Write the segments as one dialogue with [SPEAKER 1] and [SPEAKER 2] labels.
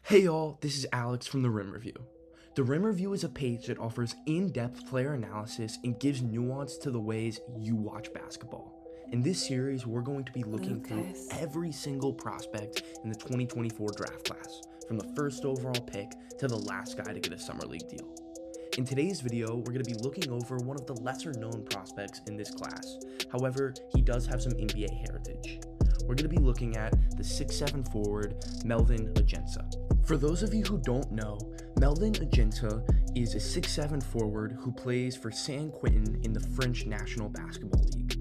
[SPEAKER 1] Hey y'all, this is Alex from the Rim Review. The Rim Review is a page that offers in-depth player analysis and gives nuance to the ways you watch basketball. In this series, we're going to be looking through every single prospect in the 2024 draft class, from the first overall pick to the last guy to get a summer league deal. In today's video, we're going to be looking over one of the lesser known prospects in this class. However, he does have some NBA heritage. We're going to be looking at the 6'7" forward, Melvin Ajinca. For those of you who don't know, Melvin Ajinca is a 6'7" forward who plays for San Quentin in the French National Basketball League.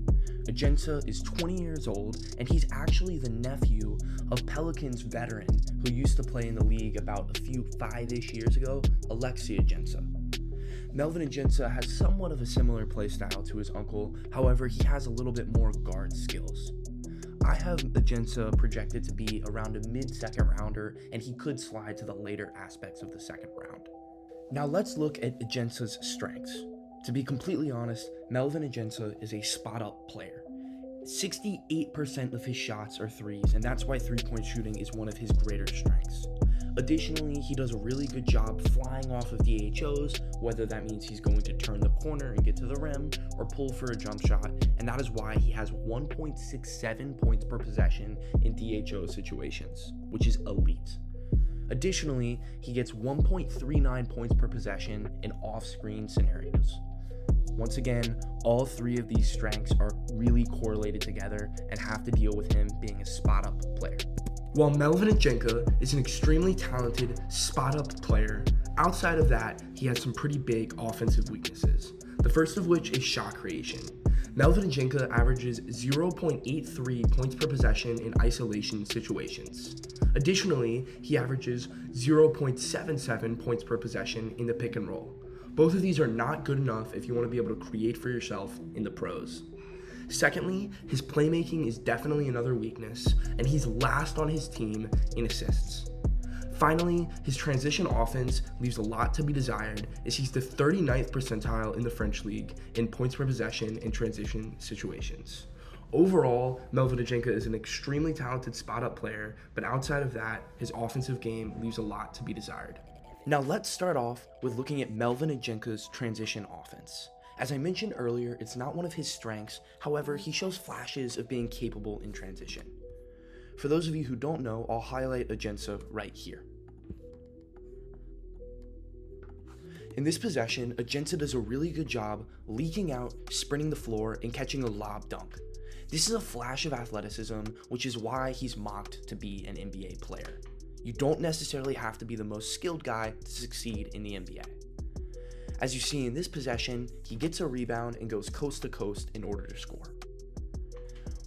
[SPEAKER 1] Ajinca is 20 years old, and he's actually the nephew of Pelicans veteran who used to play in the league about a few 5-ish years ago, Alexi Ajinca. Melvin Ajinca has somewhat of a similar play style to his uncle, however he has a little bit more guard skills. I have Ajinca projected to be around a mid-second rounder, and he could slide to the later aspects of the second round. Now let's look at Ajinca's strengths. To be completely honest, Melvin Ajinca is a spot-up player. 68% of his shots are threes, and that's why three-point shooting is one of his greater strengths. Additionally, he does a really good job flying off of DHOs, whether that means he's going to turn the corner and get to the rim or pull for a jump shot, and that is why he has 1.67 points per possession in DHO situations, which is elite. Additionally, he gets 1.39 points per possession in off-screen scenarios. Once again, all three of these strengths are really correlated together and have to deal with him being a spot-up player. While Melvin Ajinca is an extremely talented spot-up player, outside of that, he has some pretty big offensive weaknesses. The first of which is shot creation. Melvin Ajinca averages 0.83 points per possession in isolation situations. Additionally, he averages 0.77 points per possession in the pick and roll. Both of these are not good enough if you want to be able to create for yourself in the pros. Secondly, his playmaking is definitely another weakness, and he's last on his team in assists. Finally, his transition offense leaves a lot to be desired, as he's the 39th percentile in the French league in points per possession in transition situations. Overall, Melvin Ajinca is an extremely talented spot-up player, but outside of that, his offensive game leaves a lot to be desired. Now let's start off with looking at Melvin Ajinca's transition offense. As I mentioned earlier, it's not one of his strengths, however, he shows flashes of being capable in transition. For those of you who don't know, I'll highlight Ajinca right here. In this possession, Ajinca does a really good job leaking out, sprinting the floor, and catching a lob dunk. This is a flash of athleticism, which is why he's mocked to be an NBA player. You don't necessarily have to be the most skilled guy to succeed in the NBA. As you see in this possession, he gets a rebound and goes coast to coast in order to score.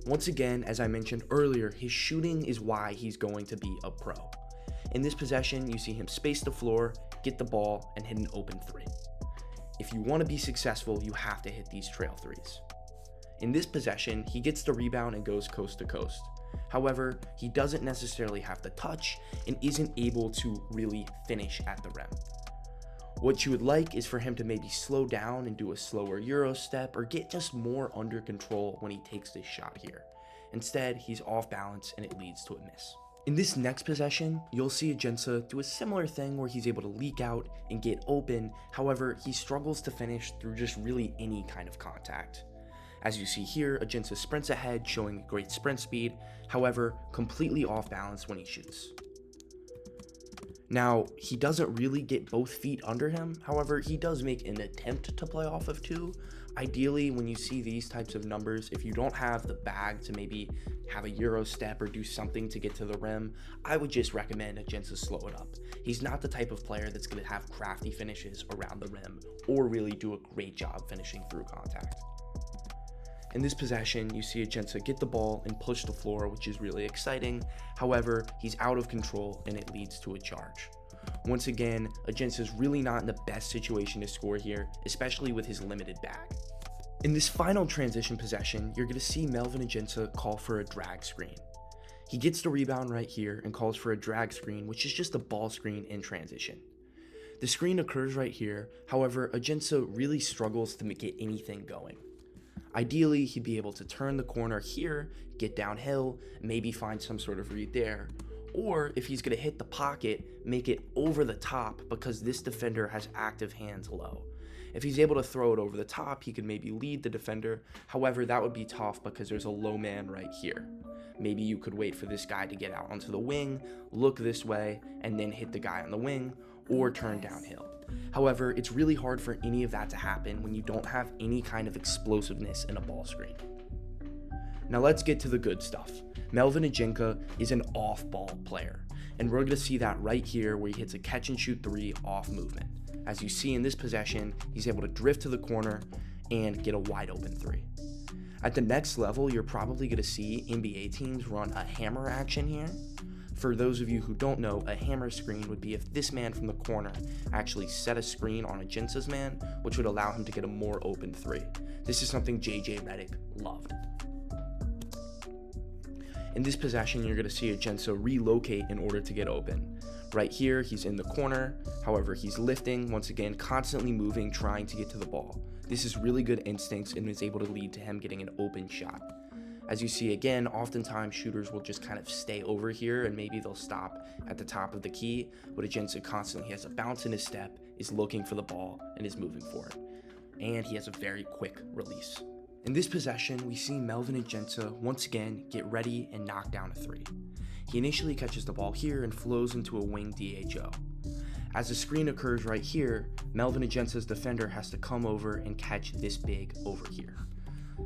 [SPEAKER 1] Once again, as I mentioned earlier, his shooting is why he's going to be a pro. In this possession, you see him space the floor, get the ball, and hit an open three. If you want to be successful, you have to hit these trail threes. In this possession, he gets the rebound and goes coast to coast. However, he doesn't necessarily have the touch and isn't able to really finish at the rim. What you would like is for him to maybe slow down and do a slower Euro step or get just more under control when he takes this shot here. Instead, he's off balance and it leads to a miss. In this next possession, you'll see Ajinca do a similar thing where he's able to leak out and get open. However, he struggles to finish through just really any kind of contact. As you see here, Ajinca sprints ahead, showing great sprint speed, however, completely off balance when he shoots. Now, he doesn't really get both feet under him, however, he does make an attempt to play off of two. Ideally, when you see these types of numbers, if you don't have the bag to maybe have a Euro step or do something to get to the rim, I would just recommend Ajinca slow it up. He's not the type of player that's going to have crafty finishes around the rim or really do a great job finishing through contact. In this possession, you see Ajinca get the ball and push the floor, which is really exciting. However, he's out of control and it leads to a charge. Once again, Ajinca is really not in the best situation to score here, especially with his limited bag. In this final transition possession, you're going to see Melvin Ajinca call for a drag screen. He gets the rebound right here and calls for a drag screen, which is just a ball screen in transition. The screen occurs right here, however, Ajinca really struggles to get anything going. Ideally, he'd be able to turn the corner here, get downhill, maybe find some sort of read there, Or if he's going to hit the pocket, make it over the top because this defender has active hands low. If he's able to throw it over the top, he could maybe lead the defender. However, that would be tough because there's a low man right here. Maybe you could wait for this guy to get out onto the wing, look this way, and then hit the guy on the wing, or turn downhill. However, it's really hard for any of that to happen when you don't have any kind of explosiveness in a ball screen. Now let's get to the good stuff. Melvin Ajinca is an off-ball player, and we're going to see that right here where he hits a catch-and-shoot three off movement. As you see in this possession, he's able to drift to the corner and get a wide-open three. At the next level, you're probably going to see NBA teams run a hammer action here. For those of you who don't know, a hammer screen would be if this man from the corner actually set a screen on Ajinca's man, which would allow him to get a more open three. This is something JJ Redick loved. In this possession, you're going to see Ajinca relocate in order to get open. Right here, he's in the corner. However, he's lifting, once again, constantly moving, trying to get to the ball. This is really good instincts and is able to lead to him getting an open shot. As you see again, oftentimes shooters will just kind of stay over here and maybe they'll stop at the top of the key, but Ajinca constantly has a bounce in his step, is looking for the ball, and is moving for it. And he has a very quick release. In this possession, we see Melvin Ajinca once again get ready and knock down a three. He initially catches the ball here and flows into a wing DHO. As the screen occurs right here, Melvin Ajinca's defender has to come over and catch this big over here.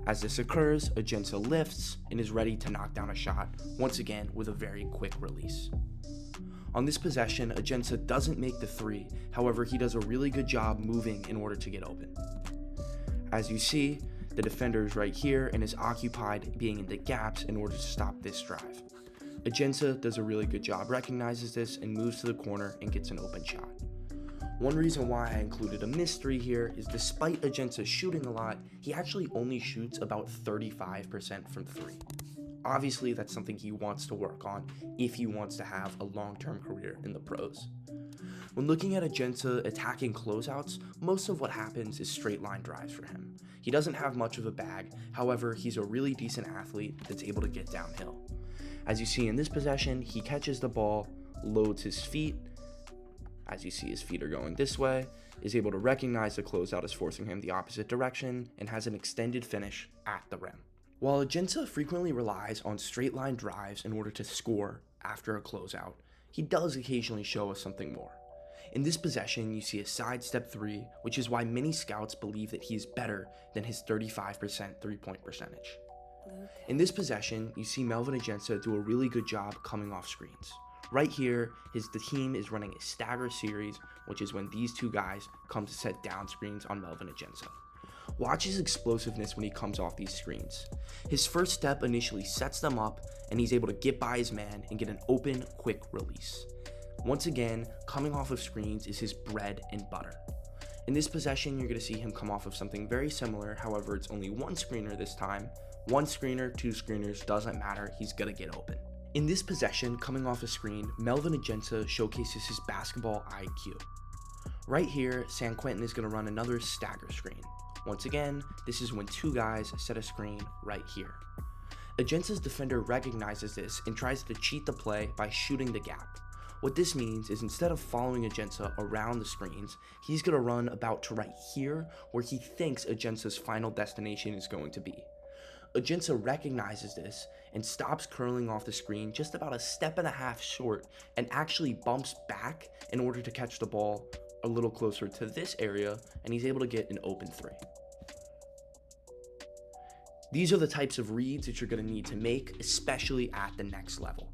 [SPEAKER 1] As this occurs, Ajinca lifts and is ready to knock down a shot, once again with a very quick release. On this possession, Ajinca doesn't make the three, however he does a really good job moving in order to get open. As you see, the defender is right here and is occupied being in the gaps in order to stop this drive. Ajinca does a really good job, recognizes this, and moves to the corner and gets an open shot. One reason why I included a missed three here is despite Ajinca shooting a lot, he actually only shoots about 35% from three. Obviously, that's something he wants to work on if he wants to have a long-term career in the pros. When looking at Ajinca attacking closeouts, most of what happens is straight line drives for him. He doesn't have much of a bag, however, he's a really decent athlete that's able to get downhill. As you see in this possession, he catches the ball, loads his feet. As you see, his feet are going this way, is able to recognize the closeout is forcing him the opposite direction, and has an extended finish at the rim. While Ajinca frequently relies on straight line drives in order to score after a closeout, he does occasionally show us something more. In this possession, you see a sidestep three, which is why many scouts believe that he is better than his 35% three-point percentage. In this possession, you see Melvin Ajinca do a really good job coming off screens. Right here, the team is running a stagger series, which is when these two guys come to set down screens on Melvin Ajinca. Watch his explosiveness when he comes off these screens. His first step initially sets them up, and he's able to get by his man and get an open, quick release. Once again, coming off of screens is his bread and butter. In this possession, you're going to see him come off of something very similar, however, it's only one screener this time. One screener, two screeners, doesn't matter, he's going to get open. In this possession, coming off a screen, Melvin Ajinca showcases his basketball IQ. Right here, San Quentin is going to run another stagger screen. Once again, this is when two guys set a screen right here. Ajinca's defender recognizes this and tries to cheat the play by shooting the gap. What this means is instead of following Ajinca around the screens, he's going to run about to right here where he thinks Ajinca's final destination is going to be. Ajinca recognizes this and stops curling off the screen just about a step and a half short and actually bumps back in order to catch the ball a little closer to this area, and he's able to get an open three. These are the types of reads that you're going to need to make, especially at the next level.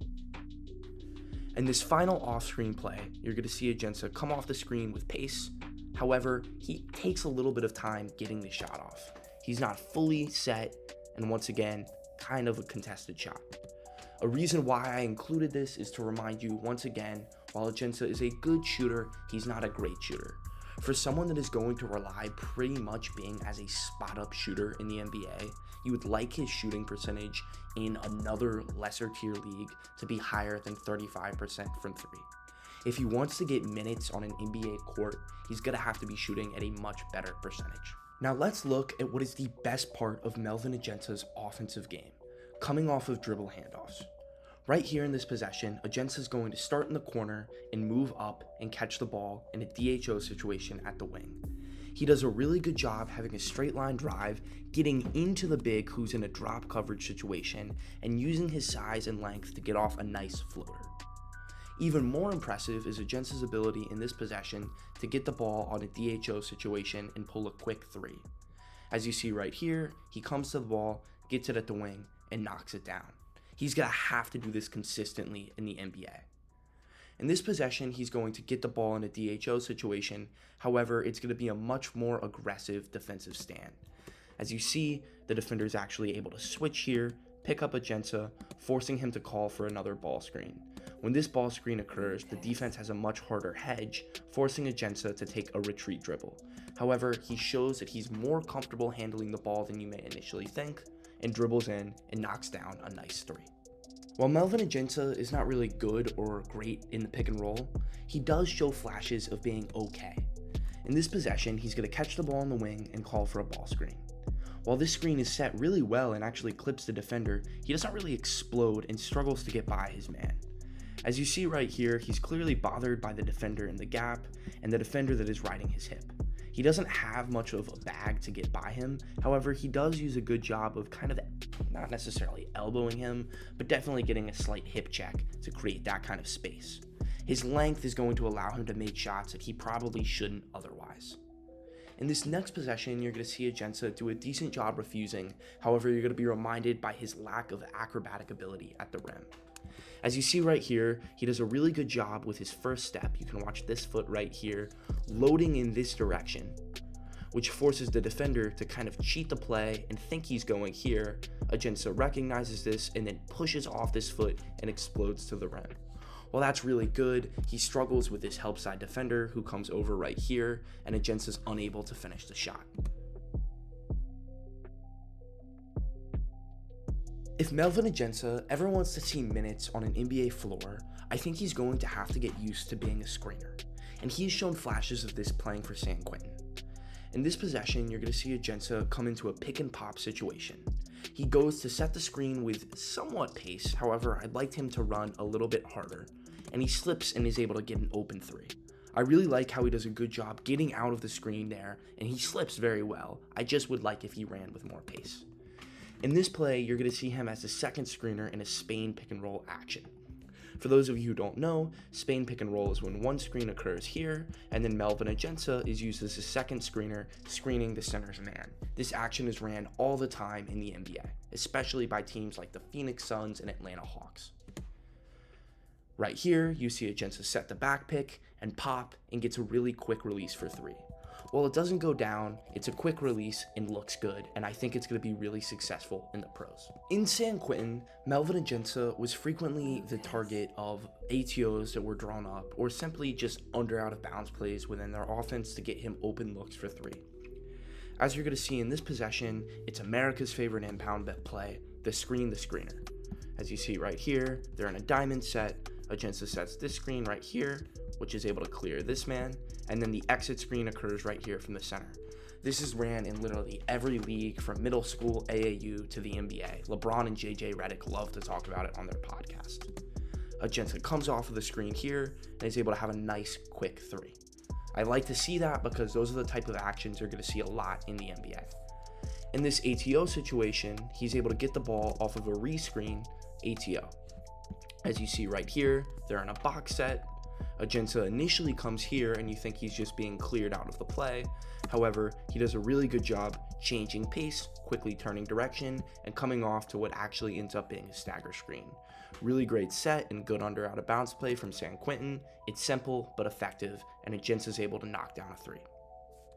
[SPEAKER 1] In this final off-screen play, you're going to see Ajinca come off the screen with pace. However, he takes a little bit of time getting the shot off. He's not fully set, and once again, kind of a contested shot. A reason why I included this is to remind you once again, while Ajinca is a good shooter, he's not a great shooter. For someone that is going to rely pretty much being as a spot-up shooter in the NBA, you would like his shooting percentage in another lesser tier league to be higher than 35% from three. If he wants to get minutes on an NBA court, he's going to have to be shooting at a much better percentage. Now let's look at what is the best part of Melvin Ajinca's offensive game, coming off of dribble handoffs. Right here in this possession, Ajinca is going to start in the corner and move up and catch the ball in a DHO situation at the wing. He does a really good job having a straight line drive, getting into the big who's in a drop coverage situation, and using his size and length to get off a nice floater. Even more impressive is Ajinca's ability in this possession to get the ball on a DHO situation and pull a quick three. As you see right here, he comes to the ball, gets it at the wing, and knocks it down. He's going to have to do this consistently in the NBA. In this possession, he's going to get the ball in a DHO situation. However, it's going to be a much more aggressive defensive stand. As you see, the defender is actually able to switch here, pick up Ajinca, forcing him to call for another ball screen. When this ball screen occurs, the defense has a much harder hedge, forcing Ajinca to take a retreat dribble. However, he shows that he's more comfortable handling the ball than you may initially think, and dribbles in and knocks down a nice three. While Melvin Ajinca is not really good or great in the pick and roll, he does show flashes of being okay. In this possession, he's going to catch the ball on the wing and call for a ball screen. While this screen is set really well and actually clips the defender, he doesn't really explode and struggles to get by his man. As you see right here, he's clearly bothered by the defender in the gap and the defender that is riding his hip. He doesn't have much of a bag to get by him. However, he does use a good job of kind of not necessarily elbowing him, but definitely getting a slight hip check to create that kind of space. His length is going to allow him to make shots that he probably shouldn't otherwise. In this next possession, you're going to see Ajinca do a decent job refusing. However, you're going to be reminded by his lack of acrobatic ability at the rim. As you see right here, he does a really good job with his first step. You can watch this foot right here, loading in this direction, which forces the defender to kind of cheat the play and think he's going here. Ajinca recognizes this and then pushes off this foot and explodes to the rim. While that's really good, he struggles with this help side defender who comes over right here, and Ajinca's unable to finish the shot. If Melvin Ajinca ever wants to see minutes on an NBA floor, I think he's going to have to get used to being a screener, and he's shown flashes of this playing for San Quentin. In this possession, you're going to see Ajinca come into a pick and pop situation. He goes to set the screen with somewhat pace, however, I'd like him to run a little bit harder, and he slips and is able to get an open three. I really like how he does a good job getting out of the screen there, and he slips very well. I just would like if he ran with more pace. In this play, you're going to see him as the second screener in a Spain pick and roll action. For those of you who don't know, Spain pick and roll is when one screen occurs here, and then Melvin Ajinca is used as the second screener, screening the center's man. This action is ran all the time in the NBA, especially by teams like the Phoenix Suns and Atlanta Hawks. Right here, you see Ajinca set the back pick and pop and gets a really quick release for three. While it doesn't go down, it's a quick release and looks good, and I think it's going to be really successful in the pros. In San Quentin, Melvin Ajinca was frequently the target of ATOs that were drawn up, or simply just under out of bounds plays within their offense to get him open looks for three. As you're going to see in this possession, it's America's favorite impound bet play, the screener. As you see right here, they're in a diamond set. Ajinca sets this screen right here, which is able to clear this man, and then the exit screen occurs right here from the center. This is ran in literally every league from middle school AAU to the NBA. LeBron and JJ Redick love to talk about it on their podcast. Ajinca comes off of the screen here and is able to have a nice quick three. I like to see that because those are the type of actions you're going to see a lot in the NBA. In this ATO situation, he's able to get the ball off of a rescreen ATO. As you see right here, they're in a box set. Ajinca initially comes here and you think he's just being cleared out of the play. However, he does a really good job changing pace, quickly turning direction, and coming off to what actually ends up being a stagger screen. Really great set and good under out of bounds play from San Quentin. It's simple but effective, and Ajinca is able to knock down a three.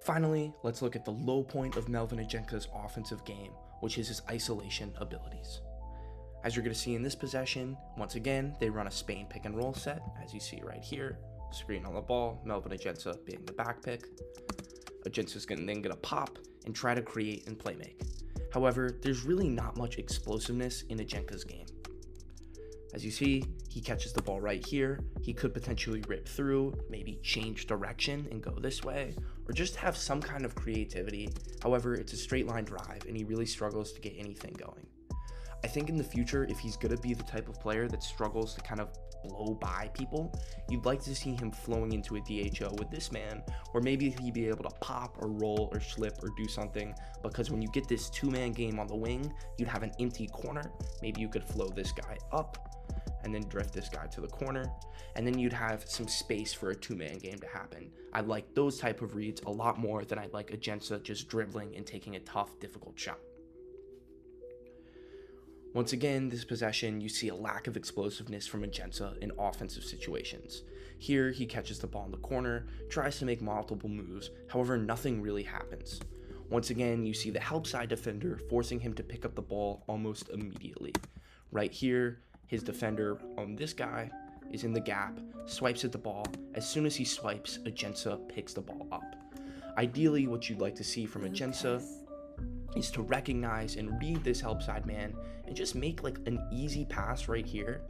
[SPEAKER 1] Finally, let's look at the low point of Melvin Ajinca's offensive game, which is his isolation abilities. As you're going to see in this possession, once again, they run a Spain pick and roll set, as you see right here. Screen on the ball, Melvin Ajinca being the back pick. Ajinca's then going to pop and try to create and play make. However, there's really not much explosiveness in Ajinca's game. As you see, he catches the ball right here. He could potentially rip through, maybe change direction and go this way, or just have some kind of creativity. However, it's a straight line drive and he really struggles to get anything going. I think in the future, if he's going to be the type of player that struggles to kind of blow by people, you'd like to see him flowing into a DHO with this man, or maybe he'd be able to pop or roll or slip or do something, because when you get this two-man game on the wing, you'd have an empty corner. Maybe you could flow this guy up and then drift this guy to the corner, and then you'd have some space for a two-man game to happen. I like those type of reads a lot more than I like Ajinca just dribbling and taking a tough, difficult shot. Once again, this possession, you see a lack of explosiveness from Ajinca in offensive situations. Here, he catches the ball in the corner, tries to make multiple moves, however, nothing really happens. Once again, you see the help side defender forcing him to pick up the ball almost immediately. Right here, his defender on this guy is in the gap, swipes at the ball. As soon as he swipes, Ajinca picks the ball up. Ideally, what you'd like to see from Ajinca is to recognize and read this help side man and just make like an easy pass right here.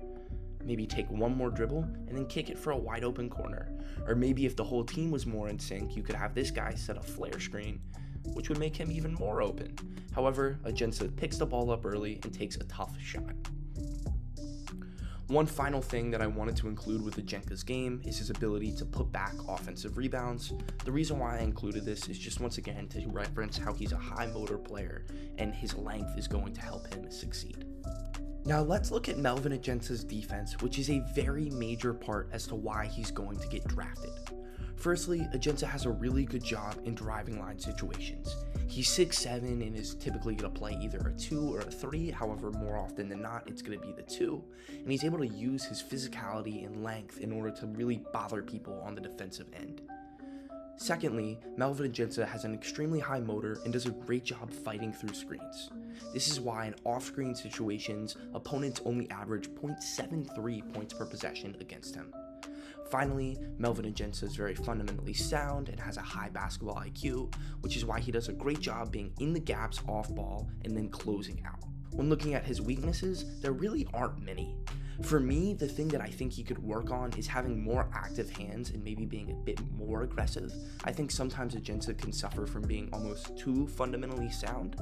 [SPEAKER 1] Maybe take one more dribble and then kick it for a wide open corner. Or maybe if the whole team was more in sync, you could have this guy set a flare screen, which would make him even more open. However, Ajinca picks the ball up early and takes a tough shot. One final thing that I wanted to include with Ajinca's game is his ability to put back offensive rebounds. The reason why I included this is just once again to reference how he's a high motor player and his length is going to help him succeed. Now let's look at Melvin Ajinca's defense, which is a very major part as to why he's going to get drafted. Firstly, Ajinca has a really good job in driving line situations. He's 6'7" and is typically going to play either a 2 or a 3, however more often than not it's going to be the 2, and he's able to use his physicality and length in order to really bother people on the defensive end. Secondly, Melvin Ajinca has an extremely high motor and does a great job fighting through screens. This is why in off-screen situations, opponents only average 0.73 points per possession against him. Finally, Melvin Ajinca is very fundamentally sound and has a high basketball IQ, which is why he does a great job being in the gaps off ball and then closing out. When looking at his weaknesses, there really aren't many. For me, the thing that I think he could work on is having more active hands and maybe being a bit more aggressive. I think sometimes Ajinca can suffer from being almost too fundamentally sound.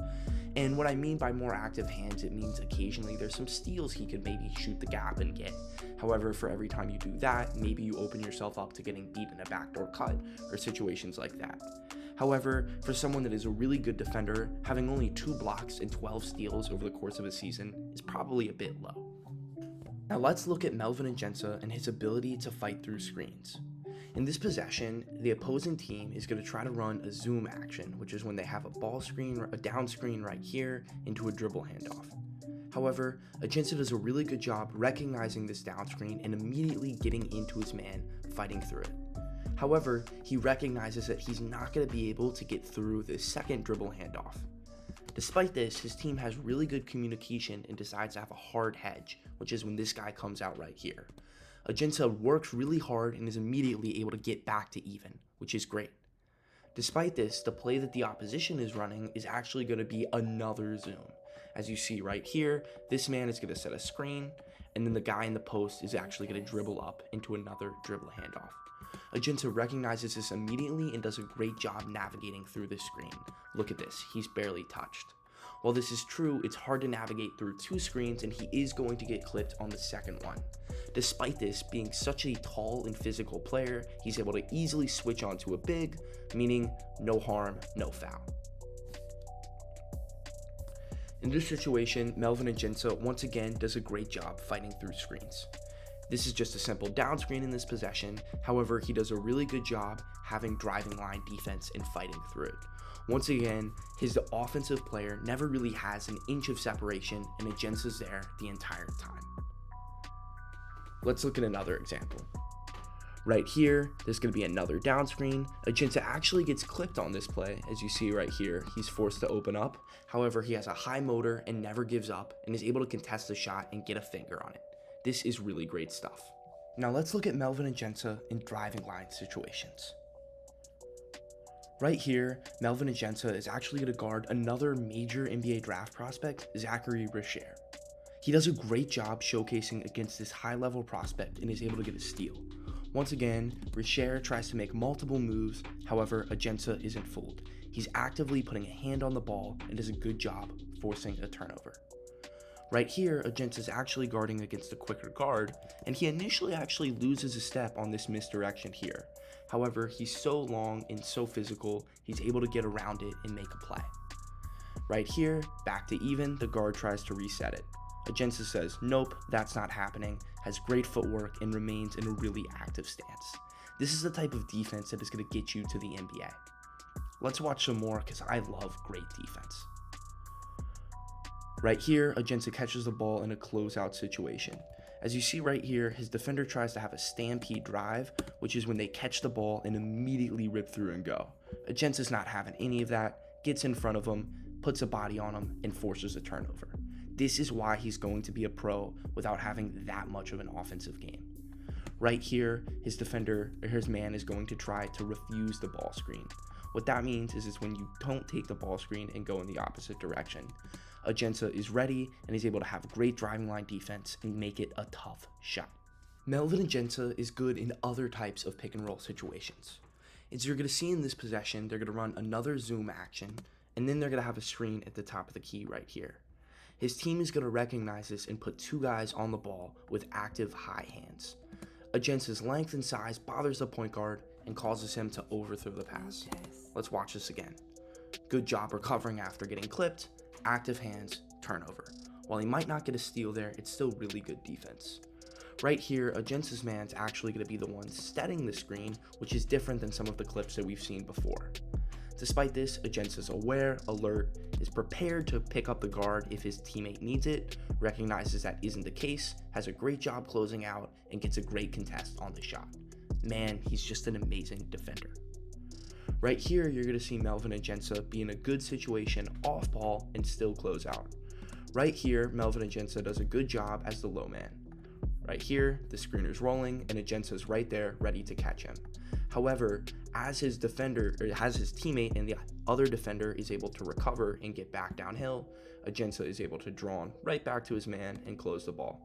[SPEAKER 1] And what I mean by more active hands, it means occasionally there's some steals he could maybe shoot the gap and get. However, for every time you do that, maybe you open yourself up to getting beat in a backdoor cut or situations like that. However, for someone that is a really good defender, having only 2 blocks and 12 steals over the course of a season is probably a bit low. Now let's look at Melvin Ajinca and his ability to fight through screens. In this possession, the opposing team is going to try to run a zoom action, which is when they have a ball screen, a down screen right here into a dribble handoff. However, Ajinca does a really good job recognizing this down screen and immediately getting into his man, fighting through it. However, he recognizes that he's not going to be able to get through this second dribble handoff. Despite this, his team has really good communication and decides to have a hard hedge, which is when this guy comes out right here. Ajinca works really hard and is immediately able to get back to even, which is great. Despite this, the play that the opposition is running is actually going to be another zoom. As you see right here, this man is going to set a screen, and then the guy in the post is actually going to dribble up into another dribble handoff. Ajinca recognizes this immediately and does a great job navigating through this screen. Look at this, he's barely touched. While this is true, it's hard to navigate through 2 screens and he is going to get clipped on the second one. Despite this, being such a tall and physical player, he's able to easily switch onto a big, meaning no harm, no foul. In this situation, Melvin Ajinca once again does a great job fighting through screens. This is just a simple down screen in this possession, however, he does a really good job having driving line defense and fighting through it. Once again, his offensive player never really has an inch of separation and Ajinca's there the entire time. Let's look at another example. Right here, there's going to be another down screen. Ajinca actually gets clipped on this play. As you see right here, he's forced to open up. However, he has a high motor and never gives up and is able to contest the shot and get a finger on it. This is really great stuff. Now let's look at Melvin Ajinca in driving line situations. Right here, Melvin Ajinca is actually going to guard another major NBA draft prospect, Zachary Richer. He does a great job showcasing against this high-level prospect and is able to get a steal. Once again, Richer tries to make multiple moves, however, Ajinca isn't fooled. He's actively putting a hand on the ball and does a good job forcing a turnover. Right here, Ajinca's actually guarding against a quicker guard, and he initially actually loses a step on this misdirection here. However, he's so long and so physical, he's able to get around it and make a play. Right here, back to even, the guard tries to reset it. Ajinca says, nope, that's not happening, has great footwork, and remains in a really active stance. This is the type of defense that is going to get you to the NBA. Let's watch some more because I love great defense. Right here, Ajinca catches the ball in a closeout situation. As you see right here, his defender tries to have a stampede drive, which is when they catch the ball and immediately rip through and go. Ajinca's not having any of that, gets in front of him, puts a body on him, and forces a turnover. This is why he's going to be a pro without having that much of an offensive game. Right here, his defender, or his man, is going to try to refuse the ball screen. What that means is when you don't take the ball screen and go in the opposite direction. Ajinca is ready and is able to have great driving line defense and make it a tough shot. Melvin Ajinca is good in other types of pick and roll situations. As you're going to see in this possession, they're going to run another zoom action, and then they're going to have a screen at the top of the key right here. His team is going to recognize this and put two guys on the ball with active high hands. Ajinca's length and size bothers the point guard and causes him to overthrow the pass. Let's watch this again. Good job recovering after getting clipped, active hands, turnover. While he might not get a steal there, it's still really good defense. Right here, Ajinca's man's actually going to be the one setting the screen, which is different than some of the clips that we've seen before. Despite this, Ajinca's aware, alert, is prepared to pick up the guard if his teammate needs it, recognizes that isn't the case, has a great job closing out, and gets a great contest on the shot. Man, he's just an amazing defender. Right here, you're going to see Melvin Ajinca be in a good situation off ball and still close out. Right here, Melvin Ajinca does a good job as the low man. Right here, the screener's rolling and Ajinca's right there ready to catch him. However, as his teammate and the other defender is able to recover and get back downhill, Ajinca is able to draw on right back to his man and close the ball.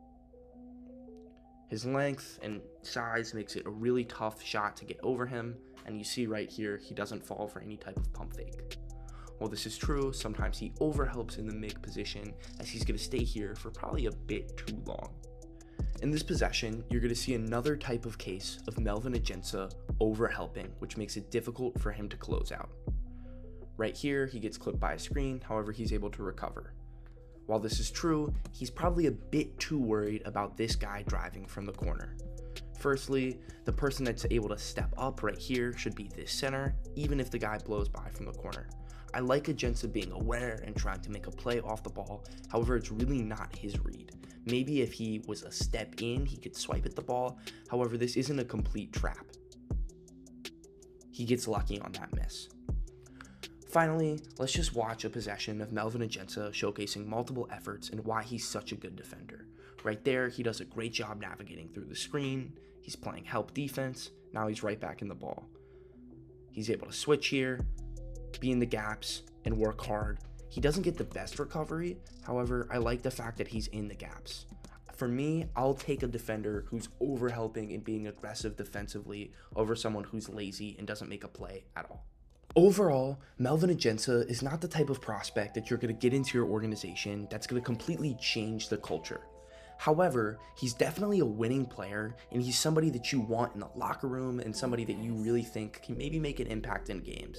[SPEAKER 1] His length and size makes it a really tough shot to get over him, and you see right here, he doesn't fall for any type of pump fake. While this is true, sometimes he overhelps in the mid position as he's going to stay here for probably a bit too long. In this possession, you're going to see another type of case of Melvin Ajinca overhelping, which makes it difficult for him to close out. Right here, he gets clipped by a screen, however, he's able to recover. While this is true, he's probably a bit too worried about this guy driving from the corner. Firstly, the person that's able to step up right here should be this center, even if the guy blows by from the corner. I like Ajinca being aware and trying to make a play off the ball, however, it's really not his read. Maybe if he was a step in, he could swipe at the ball, however, this isn't a complete trap. He gets lucky on that miss. Finally, let's just watch a possession of Melvin Ajinca showcasing multiple efforts and why he's such a good defender. Right there, he does a great job navigating through the screen, he's playing help defense, now he's right back in the ball. He's able to switch here, be in the gaps, and work hard. He doesn't get the best recovery, however, I like the fact that he's in the gaps. For me, I'll take a defender who's overhelping and being aggressive defensively over someone who's lazy and doesn't make a play at all. Overall, Melvin Ajinca is not the type of prospect that you're going to get into your organization that's going to completely change the culture. However, he's definitely a winning player, and he's somebody that you want in the locker room and somebody that you really think can maybe make an impact in games.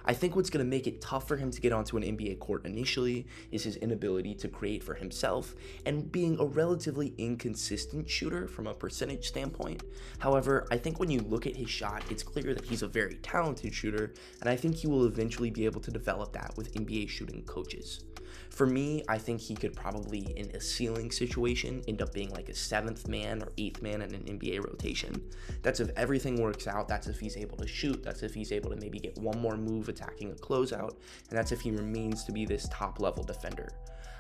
[SPEAKER 1] I think what's going to make it tough for him to get onto an NBA court initially is his inability to create for himself and being a relatively inconsistent shooter from a percentage standpoint. However, I think when you look at his shot, it's clear that he's a very talented shooter, and I think he will eventually be able to develop that with NBA shooting coaches. For me, I think he could probably, in a ceiling situation, end up being like a 7th man or 8th man in an NBA rotation. That's if everything works out, that's if he's able to shoot, that's if he's able to maybe get one more move attacking a closeout, and that's if he remains to be this top-level defender.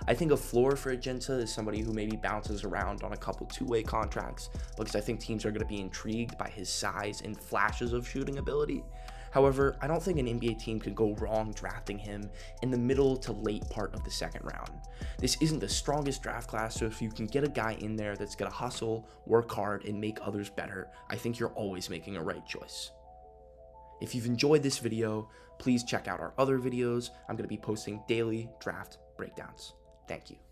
[SPEAKER 1] I think a floor for Ajinca is somebody who maybe bounces around on a couple two-way contracts, because I think teams are going to be intrigued by his size and flashes of shooting ability. However, I don't think an NBA team could go wrong drafting him in the middle to late part of the second round. This isn't the strongest draft class, so if you can get a guy in there that's going to hustle, work hard, and make others better, I think you're always making a right choice. If you've enjoyed this video, please check out our other videos. I'm going to be posting daily draft breakdowns. Thank you.